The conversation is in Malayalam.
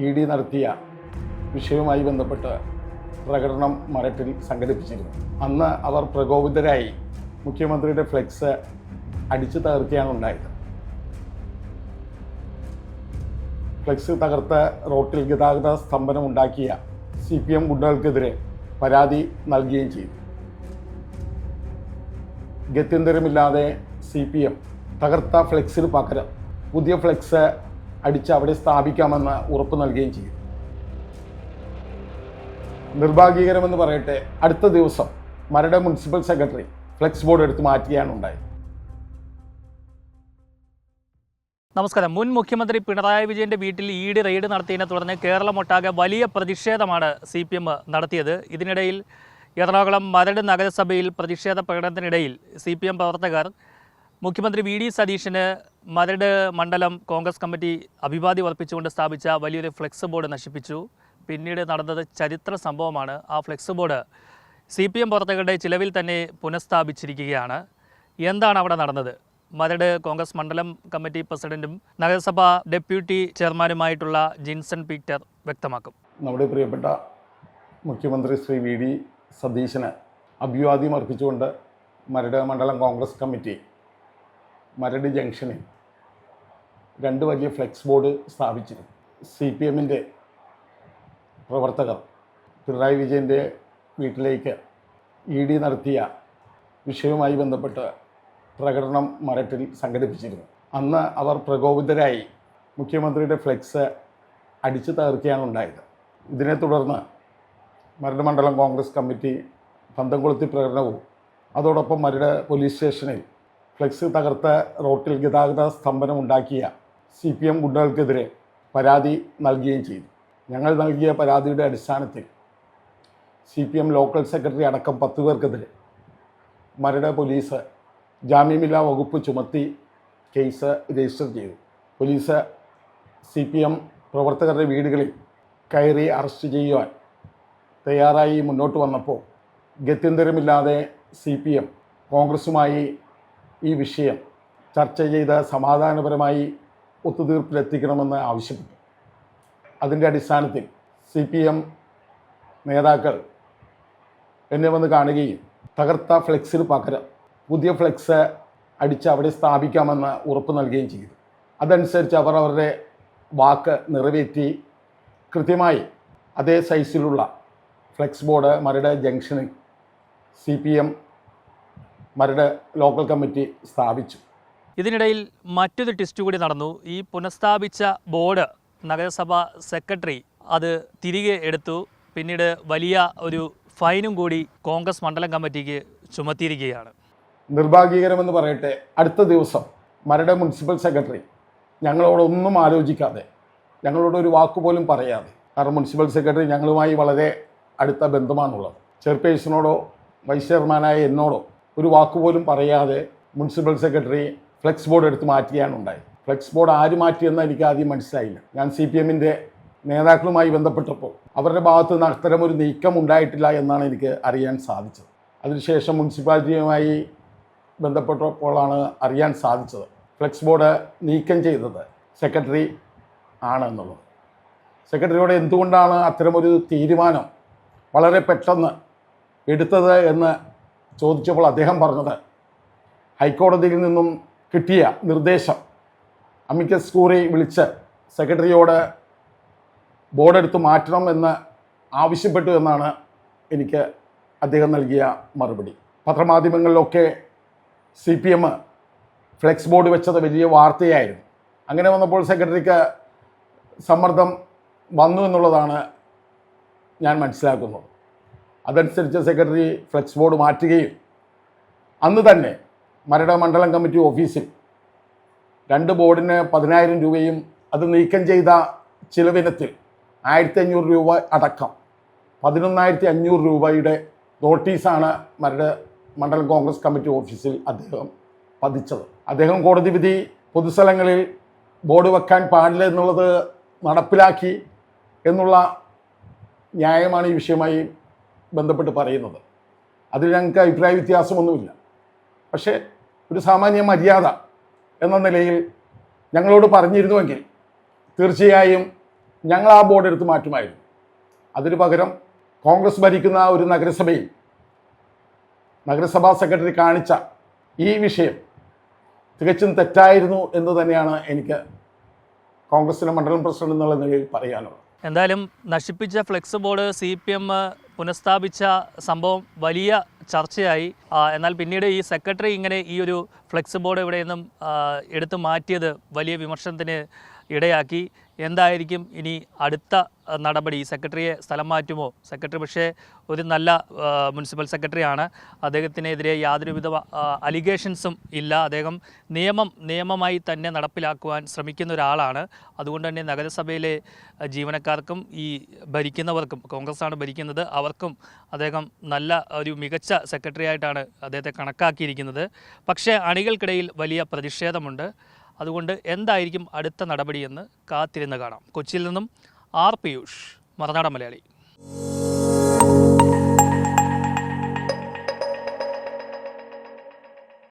ED നടത്തിയ വിഷയവുമായി ബന്ധപ്പെട്ട് പ്രകടനം മരട്ടിൽ സംഘടിപ്പിച്ചിരുന്നു. അന്ന് അവർ പ്രകോപിതരായി മുഖ്യമന്ത്രിയുടെ ഫ്ലെക്സ് അടിച്ചു തകർക്കുകയാണ് ഉണ്ടായത്. ഫ്ലെക്സ് തകർത്ത റോട്ടിൽ ഗതാഗത സ്തംഭനം ഉണ്ടാക്കിയ CPM ഗുണ്ടകൾക്കെതിരെ പരാതി നൽകുകയും ചെയ്തു. ഗത്യന്തരമില്ലാതെ CPM തകർത്ത ഫ്ലെക്സിന് പകരം പുതിയ ഫ്ലെക്സ് അടിച്ച് അവിടെ സ്ഥാപിക്കാമെന്ന് ഉറപ്പ് നൽകുകയും ചെയ്തു. നിർഭാഗ്യകരമെന്ന് പറയട്ടെ, അടുത്ത ദിവസം Maradu municipal secretary flex board എടുത്ത് മാറ്റുകയാണ് ഉണ്ടായത്. നമസ്കാരം. മുൻ മുഖ്യമന്ത്രി പിണറായി വിജയൻ്റെ വീട്ടിൽ ED റെയ്ഡ് നടത്തിയതിനെ തുടർന്ന് കേരളമൊട്ടാകെ വലിയ പ്രതിഷേധമാണ് CPM നടത്തിയത്. ഇതിനിടയിൽ എറണാകുളം മരട് നഗരസഭയിൽ പ്രതിഷേധ പ്രകടനത്തിനിടയിൽ CPM പ്രവർത്തകർ മുഖ്യമന്ത്രി VD സതീശന് മരട് മണ്ഡലം കോൺഗ്രസ് കമ്മിറ്റി അഭിവാദ്യം അർപ്പിച്ചുകൊണ്ട് സ്ഥാപിച്ച വലിയൊരു ഫ്ലെക്സ് ബോർഡ് നശിപ്പിച്ചു. പിന്നീട് നടന്നത് ചരിത്ര സംഭവമാണ്. ആ ഫ്ലെക്സ് ബോർഡ് CPM പ്രവർത്തകരുടെ ചിലവിൽ തന്നെ പുനഃസ്ഥാപിച്ചിരിക്കുകയാണ്. എന്താണ് അവിടെ നടന്നത്? മരട് കോൺഗ്രസ് മണ്ഡലം കമ്മിറ്റി പ്രസിഡന്റും നഗരസഭാ ഡെപ്യൂട്ടി ചെയർമാനുമായിട്ടുള്ള ജിൻസൺ പീറ്റർ വ്യക്തമാക്കും. നമ്മുടെ പ്രിയപ്പെട്ട മുഖ്യമന്ത്രി ശ്രീ VD സതീശന് അഭിവാദ്യം അർപ്പിച്ചുകൊണ്ട് മരട് മണ്ഡലം കോൺഗ്രസ് കമ്മിറ്റി മരട് ജംഗ്ഷനിൽ 2 വലിയ ഫ്ലെക്സ് ബോർഡ് സ്ഥാപിച്ചിരുന്നു. CPMൻ്റെ പ്രവർത്തകർ പിണറായി വിജയൻ്റെ വീട്ടിലേക്ക് ED നടത്തിയ വിഷയവുമായി ബന്ധപ്പെട്ട് പ്രകടനം മരട്ടിൽ സംഘടിപ്പിച്ചിരുന്നു. അന്ന് അവർ പ്രകോപിതരായി മുഖ്യമന്ത്രിയുടെ ഫ്ലെക്സ് അടിച്ചു തകർക്കുകയാണ് ഉണ്ടായത്. ഇതിനെ തുടർന്ന് മരട് മണ്ഡലം കോൺഗ്രസ് കമ്മിറ്റി പന്തംകൊളുത്തി പ്രകടനവും അതോടൊപ്പം മരട് പോലീസ് സ്റ്റേഷനിൽ ഫ്ലെക്സ് തകർത്ത റോട്ടിൽ ഗതാഗത സ്തംഭനം ഉണ്ടാക്കിയ CPM ഗുണ്ടകൾക്കെതിരെ പരാതി നൽകുകയും ചെയ്തു. ഞങ്ങൾ നൽകിയ പരാതിയുടെ അടിസ്ഥാനത്തിൽ CPM ലോക്കൽ സെക്രട്ടറി അടക്കം 10 പേർക്കെതിരെ മരട് പോലീസ് ജാമ്യമില്ലാ വകുപ്പ് ചുമത്തി കേസ് രജിസ്റ്റർ ചെയ്തു. പോലീസ് CPM പ്രവർത്തകരുടെ വീടുകളിൽ കയറി അറസ്റ്റ് ചെയ്യുവാൻ തയ്യാറായി മുന്നോട്ട് വന്നപ്പോൾ ഗത്യന്തരമില്ലാതെ CPM കോൺഗ്രസുമായി ഈ വിഷയം ചർച്ച ചെയ്ത് സമാധാനപരമായി ഒത്തുതീർപ്പിലെത്തിക്കണമെന്ന് ആവശ്യപ്പെട്ടു. അതിൻ്റെ അടിസ്ഥാനത്തിൽ CPM നേതാക്കൾ എന്നെ വന്ന് കാണുകയും തകർത്ത ഫ്ലെക്സിന് പകരം പുതിയ ഫ്ലെക്സ് അടിച്ച് അവിടെ സ്ഥാപിക്കാമെന്ന് ഉറപ്പ് നൽകുകയും ചെയ്തു. അതനുസരിച്ച് അവർ അവരുടെ വാക്ക് നിറവേറ്റി കൃത്യമായി അതേ സൈസിലുള്ള ഫ്ലെക്സ് ബോർഡ് മരട് ജംഗ്ഷനിൽ CPM മരട് ലോക്കൽ കമ്മിറ്റി സ്ഥാപിച്ചു. ഇതിനിടയിൽ മറ്റൊരു ടെസ്റ്റ് കൂടി നടന്നു. ഈ പുനഃസ്ഥാപിച്ച ബോർഡ് നഗരസഭാ സെക്രട്ടറി അത് തിരികെ എടുത്തു. പിന്നീട് വലിയ ഒരു ഫൈനും കൂടി കോൺഗ്രസ് മണ്ഡലം കമ്മിറ്റിക്ക് ചുമത്തിയിരിക്കുകയാണ്. നിർഭാഗ്യകരമെന്ന് പറയട്ടെ, അടുത്ത ദിവസം മരട് മുനിസിപ്പൽ സെക്രട്ടറി ഞങ്ങളോടൊന്നും ആലോചിക്കാതെ, ഞങ്ങളോടൊരു വാക്കുപോലും പറയാതെ, കാരണം മുനിസിപ്പൽ സെക്രട്ടറി ഞങ്ങളുമായി വളരെ അടുത്ത ബന്ധമാണുള്ളത്, ചെയർപേഴ്സണോടോ വൈസ് ചെയർമാനായ എന്നോടോ ഒരു വാക്കുപോലും പറയാതെ മുനിസിപ്പൽ സെക്രട്ടറി ഫ്ലെക്സ് ബോർഡ് എടുത്ത് മാറ്റുകയാണ് ഉണ്ടായത്. ഫ്ലെക്സ് ബോർഡ് ആര് മാറ്റിയെന്ന് എനിക്ക് ആദ്യം മനസ്സിലായില്ല. ഞാൻ CPMൻ്റെ നേതാക്കളുമായി ബന്ധപ്പെട്ടപ്പോൾ അവരുടെ ഭാഗത്ത് നിന്ന് അത്തരമൊരു നീക്കം ഉണ്ടായിട്ടില്ല എന്നാണ് എനിക്ക് അറിയാൻ സാധിച്ചത്. അതിനുശേഷം മുനിസിപ്പാലിറ്റിയുമായി ബന്ധപ്പെട്ടപ്പോഴാണ് അറിയാൻ സാധിച്ചത് ഫ്ലെക്സ് ബോർഡ് നീക്കം ചെയ്തത് സെക്രട്ടറി ആണെന്നുള്ളത്. സെക്രട്ടറിയോട് എന്തുകൊണ്ടാണ് അത്തരമൊരു തീരുമാനം വളരെ പെട്ടെന്ന് എടുത്തത് എന്ന് ചോദിച്ചപ്പോൾ അദ്ദേഹം പറഞ്ഞത് ഹൈക്കോടതിയിൽ നിന്നും കിട്ടിയ നിർദ്ദേശം അമിക്കസ് ക്യൂറി വിളിച്ച് സെക്രട്ടറിയോട് ബോർഡ് എടുത്ത് മാറ്റണം എന്ന് ആവശ്യപ്പെട്ടു എന്നാണ് എനിക്ക് അദ്ദേഹം നൽകിയ മറുപടി. പത്രമാധ്യമങ്ങളിലൊക്കെ CPM ഫ്ലെക്സ് ബോർഡ് വെച്ചത് വലിയ വാർത്തയായിരുന്നു. അങ്ങനെ വന്നപ്പോൾ സെക്രട്ടറിക്ക് സമ്മർദ്ദം വന്നു എന്നുള്ളതാണ് ഞാൻ മനസ്സിലാക്കുന്നത്. അതനുസരിച്ച് സെക്രട്ടറി ഫ്ലെക്സ് ബോർഡ് മാറ്റുകയും അന്ന് തന്നെ മരട് മണ്ഡലം കമ്മിറ്റി ഓഫീസിൽ 2 ബോർഡിന് 10,000 രൂപയും അത് നീക്കം ചെയ്ത ചിലവിനത്തിൽ 1,500 രൂപ അടക്കം 11,500 രൂപയുടെ നോട്ടീസാണ് മരട് മണ്ഡലം കോൺഗ്രസ് കമ്മിറ്റി ഓഫീസിൽ അദ്ദേഹം പതിച്ചത്. അദ്ദേഹം കോടതി വിധി പൊതുസ്ഥലങ്ങളിൽ ബോർഡ് വെക്കാൻ പാടില്ല എന്നുള്ളത് നടപ്പിലാക്കി എന്നുള്ള ന്യായമാണ് ഈ വിഷയമായി ബന്ധപ്പെട്ട് പറയുന്നത്. അതിൽ ഞങ്ങൾക്ക് അഭിപ്രായ വ്യത്യാസമൊന്നുമില്ല. പക്ഷേ ഒരു സാമാന്യ മര്യാദ എന്ന നിലയിൽ ഞങ്ങളോട് പറഞ്ഞിരുന്നുവെങ്കിൽ തീർച്ചയായും ഞങ്ങൾ ആ ബോർഡ് എടുത്ത് മാറ്റുമായിരുന്നു. അതിനു പകരം കോൺഗ്രസ് ഭരിക്കുന്ന ഒരു നഗരസഭയിൽ നഗരസഭാ സെക്രട്ടറി കാണിച്ച ഈ വിഷയം തികച്ചും തെറ്റായിരുന്നു എന്ന് തന്നെയാണ് എനിക്ക് കോൺഗ്രസിലെ മണ്ഡലം പ്രസിഡന്റ് എന്നുള്ള നിലയിൽ പറയാനുള്ളത്. എന്തായാലും നശിപ്പിച്ച ഫ്ലെക്സ് ബോർഡ് CPM പുനഃസ്ഥാപിച്ച സംഭവം വലിയ ചർച്ചയായി. എന്നാൽ പിന്നീട് ഈ സെക്രട്ടറി ഇങ്ങനെ ഈ ഒരു ഫ്ലെക്സ് ബോർഡ് ഇവിടെ നിന്നും എടുത്തു മാറ്റിയത് വലിയ വിമർശനത്തിന് ഇടയാക്കി. എന്തായിരിക്കും ഇനി അടുത്ത നടപടി? സെക്രട്ടറിയെ സ്ഥലം മാറ്റുമോ? സെക്രട്ടറി പക്ഷേ ഒരു നല്ല മുനിസിപ്പൽ സെക്രട്ടറിയാണ്. അദ്ദേഹത്തിനെതിരെ യാതൊരുവിധ അലിഗേഷൻസും ഇല്ല. അദ്ദേഹം നിയമമായി തന്നെ നടപ്പിലാക്കുവാൻ ശ്രമിക്കുന്ന ഒരാളാണ്. അതുകൊണ്ട് തന്നെ നഗരസഭയിലെ ജീവനക്കാർക്കും ഈ ഭരിക്കുന്നവർക്കും, കോൺഗ്രസ്സാണ് ഭരിക്കുന്നത്, അവർക്കും അദ്ദേഹം നല്ല ഒരു മികച്ച സെക്രട്ടറി ആയിട്ടാണ് അദ്ദേഹത്തെ കണക്കാക്കിയിരിക്കുന്നത്. പക്ഷേ അണികൾക്കിടയിൽ വലിയ പ്രതിഷേധമുണ്ട്. അതുകൊണ്ട് എന്തായിരിക്കും അടുത്ത നടപടിയെന്ന് കാത്തിരുന്ന് കാണാം. കൊച്ചിയിൽ നിന്നും R. പിയൂഷ്, മറുനാടൻ മലയാളി.